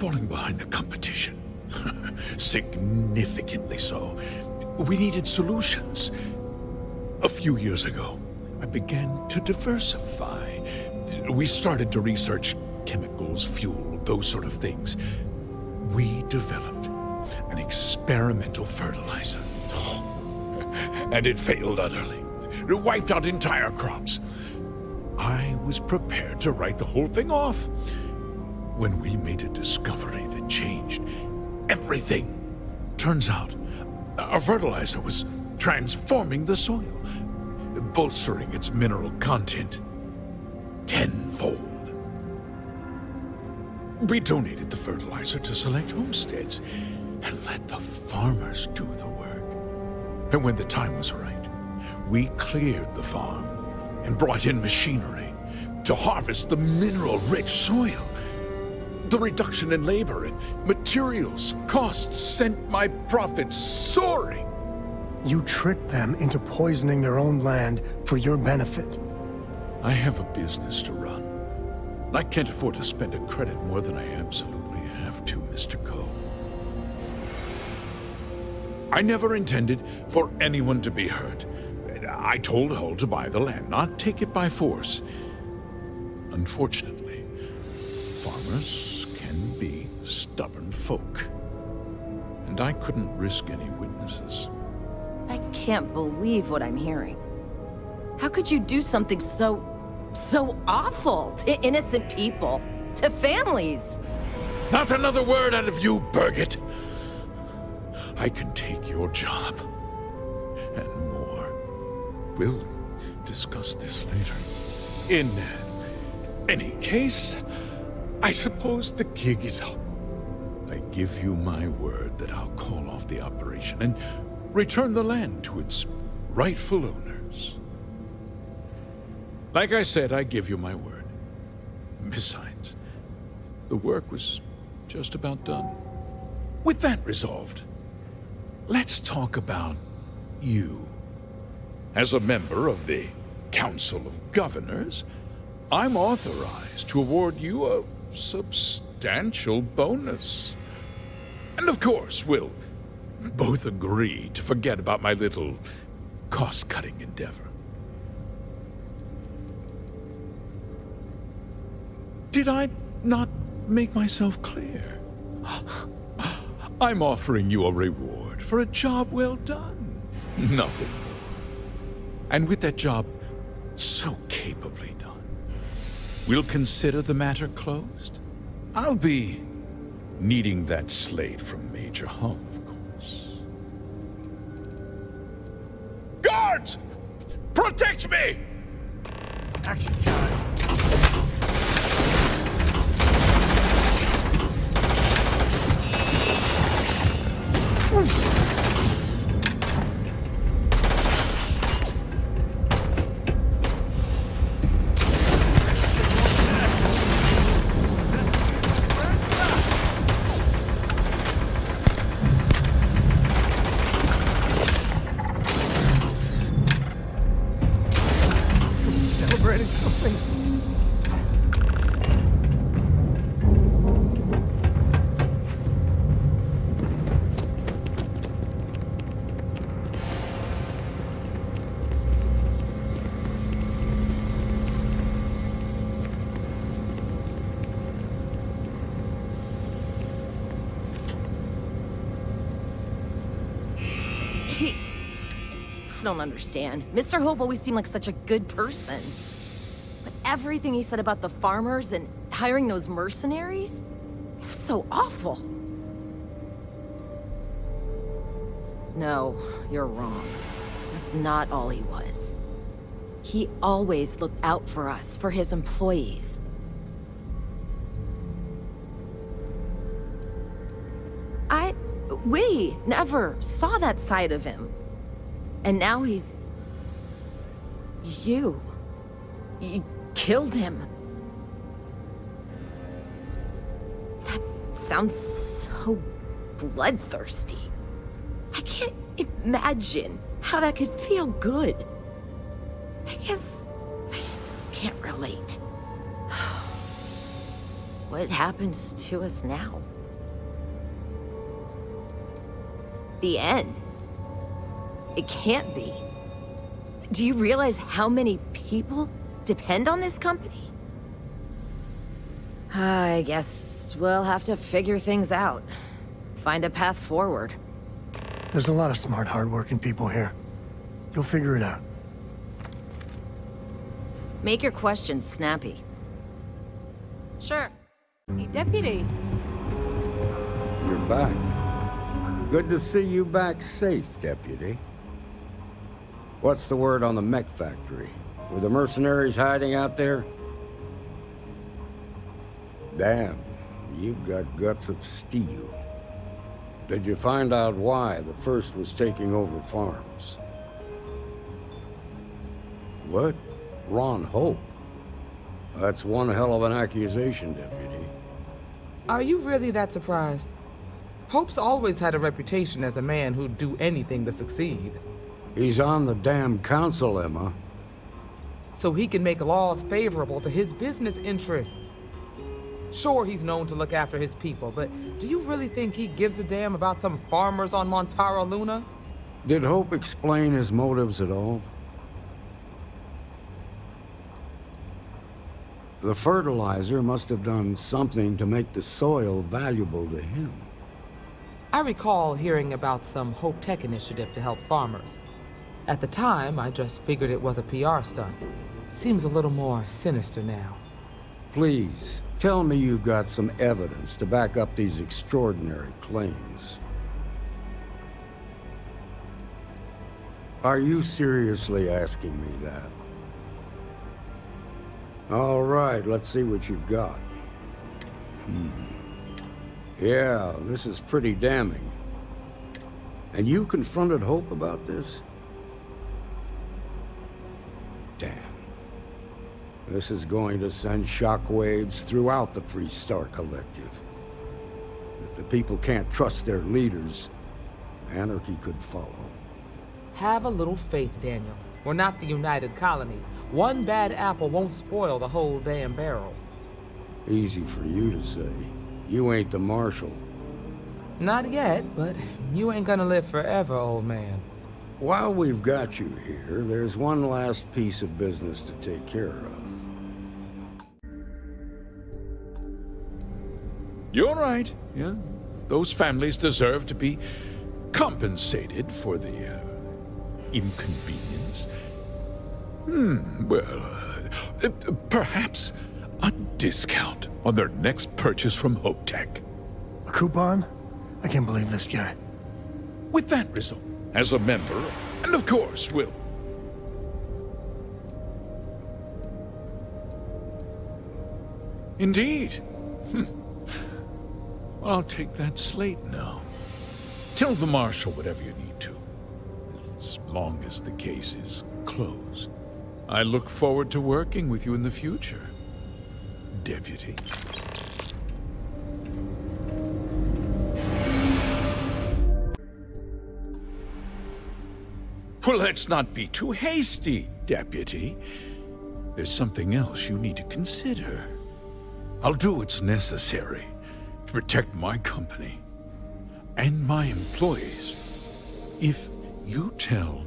falling behind the competition. Significantly so. We needed solutions. A few years ago, I began to diversify. We started to research chemicals, fuel, those sort of things. We developed an experimental fertilizer. And it failed utterly. It wiped out entire crops. I was prepared to write the whole thing off when we made a discovery that changed everything. Turns out, our fertilizer was transforming the soil, bolstering its mineral content tenfold. We donated the fertilizer to select homesteads and let the farmers do the work. And when the time was right, we cleared the farm and brought in machinery to harvest the mineral-rich soil. The reduction in labor and materials costs sent my profits soaring. You tricked them into poisoning their own land for your benefit. I have a business to run. I can't afford to spend a credit more than I absolutely have to, Mr. Coe. I never intended for anyone to be hurt. I told Hull to buy the land, not take it by force. Unfortunately, farmers can be stubborn folk. And I couldn't risk any witnesses. I can't believe what I'm hearing. How could you do something so awful to innocent people, to families? Not another word out of you, Birgit. I can take your job and more. We'll discuss this later. In any case, I suppose the gig is up. I give you my word that I'll call off the operation and return the land to its rightful owners. Like I said, I give you my word. Besides, the work was just about done. With that resolved, let's talk about you. As a member of the Council of Governors, I'm authorized to award you a substantial bonus. And of course, we'll both agree to forget about my little cost-cutting endeavor. Did I not make myself clear? I'm offering you a reward for a job well done. Nothing more. And with that job so capably done, we'll consider the matter closed. I'll be needing that slate from Major Hull, of course. Guards! Protect me! Action time. Celebrating something? I don't understand. Mr. Hope always seemed like such a good person. But everything he said about the farmers and hiring those mercenaries, it was so awful. No, you're wrong. That's not all he was. He always looked out for us, for his employees. We never saw that side of him. And now he's... You killed him. That sounds so bloodthirsty. I can't imagine how that could feel good. I guess I just can't relate. what happens to us now? The end. It can't be. Do you realize how many people depend on this company? I guess we'll have to figure things out. Find a path forward. There's a lot of smart, hard-working people here. You'll figure it out. Make your questions snappy. Sure. Hey, Deputy. You're back. Good to see you back safe, Deputy. What's the word on the mech factory? Were the mercenaries hiding out there? Damn, you've got guts of steel. Did you find out why the first was taking over farms? What? Ron Hope? That's one hell of an accusation, Deputy. Are you really that surprised? Hope's always had a reputation as a man who'd do anything to succeed. He's on the damn council, Emma. So he can make laws favorable to his business interests. Sure, he's known to look after his people, but do you really think he gives a damn about some farmers on Montara Luna? Did Hope explain his motives at all? The fertilizer must have done something to make the soil valuable to him. I recall hearing about some Hope Tech initiative to help farmers. At the time, I just figured it was a PR stunt. Seems a little more sinister now. Please, tell me you've got some evidence to back up these extraordinary claims. Are you seriously asking me that? All right, let's see what you've got. Yeah, this is pretty damning. And you confronted Hope about this? Damn. This is going to send shockwaves throughout the Free Star Collective. If the people can't trust their leaders, anarchy could follow. Have a little faith, Daniel. We're not the United Colonies. One bad apple won't spoil the whole damn barrel. Easy for you to say. You ain't the marshal. Not yet, but you ain't gonna live forever, old man. While we've got you here, there's one last piece of business to take care of. You're right, yeah. Those families deserve to be compensated for the, inconvenience. Perhaps a discount on their next purchase from Hope Tech. A coupon? I can't believe this guy. With that result, as a member, and of course, we'll... Indeed. I'll take that slate now. Tell the Marshal whatever you need to, as long as the case is closed. I look forward to working with you in the future, Deputy. Well, let's not be too hasty, Deputy. There's something else you need to consider. I'll do what's necessary to protect my company and my employees. If you tell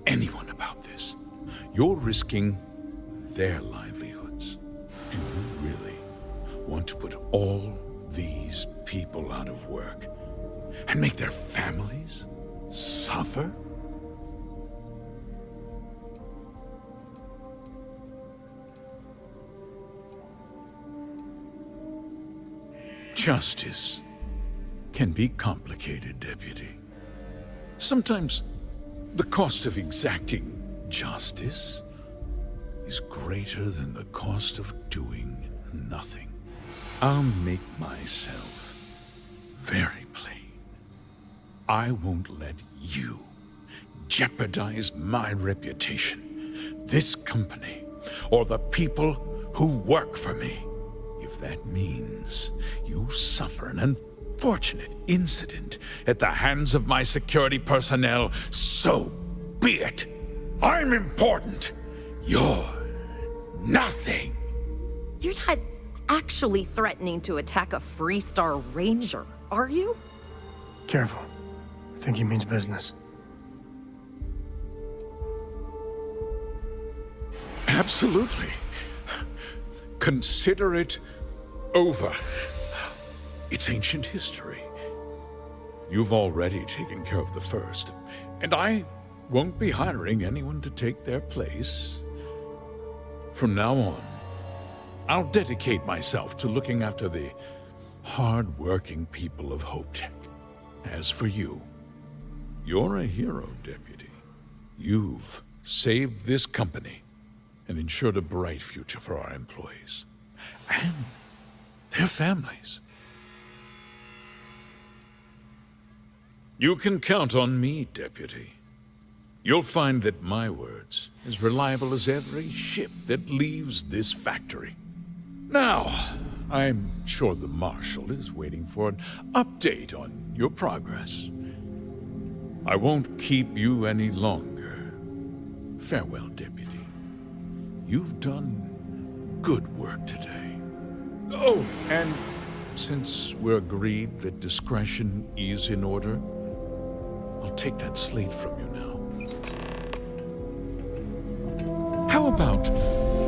anyone about this, you're risking their livelihoods. Do you really want to put all these people out of work and make their families suffer? Justice can be complicated, Deputy. Sometimes the cost of exacting justice is greater than the cost of doing nothing. I'll make myself very plain. I won't let you jeopardize my reputation, this company, or the people who work for me. If that means you suffer an unfortunate incident at the hands of my security personnel, so be it. I'm important. You're nothing. You're not actually threatening to attack a Freestar Ranger, are you? Careful. I think he means business. Absolutely. Consider it over. It's ancient history. You've already taken care of the first, and I won't be hiring anyone to take their place. From now on, I'll dedicate myself to looking after the hard-working people of Hope Tech. As for you, you're a hero, Deputy. You've saved this company and ensured a bright future for our employees and their families. You can count on me, Deputy. You'll find that my word's as reliable as every ship that leaves this factory. Now, I'm sure the Marshal is waiting for an update on your progress. I won't keep you any longer. Farewell, Deputy. You've done good work today. Oh, and since we're agreed that discretion is in order, I'll take that slate from you now. How about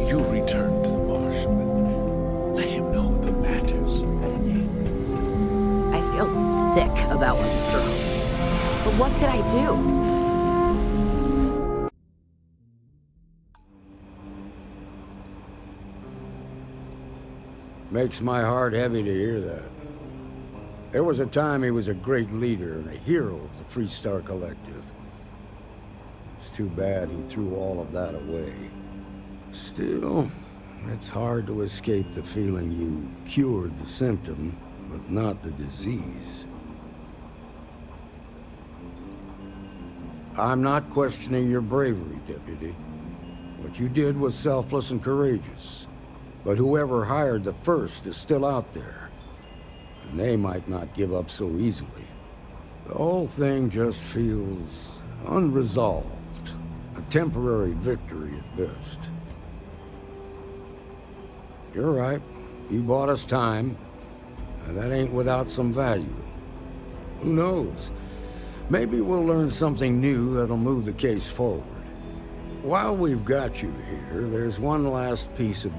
you return to the Marshal and let him know the matters at hand? I feel sick about Mr. Hope. But what could I do? Makes my heart heavy to hear that. There was a time he was a great leader and a hero of the Freestar Collective. It's too bad he threw all of that away. Still, it's hard to escape the feeling you cured the symptom, but not the disease. I'm not questioning your bravery, Deputy. What you did was selfless and courageous. But whoever hired the first is still out there. And they might not give up so easily. The whole thing just feels unresolved. A temporary victory at best. You're right. You bought us time. And that ain't without some value. Who knows? Maybe we'll learn something new that'll move the case forward. While we've got you here, there's one last piece of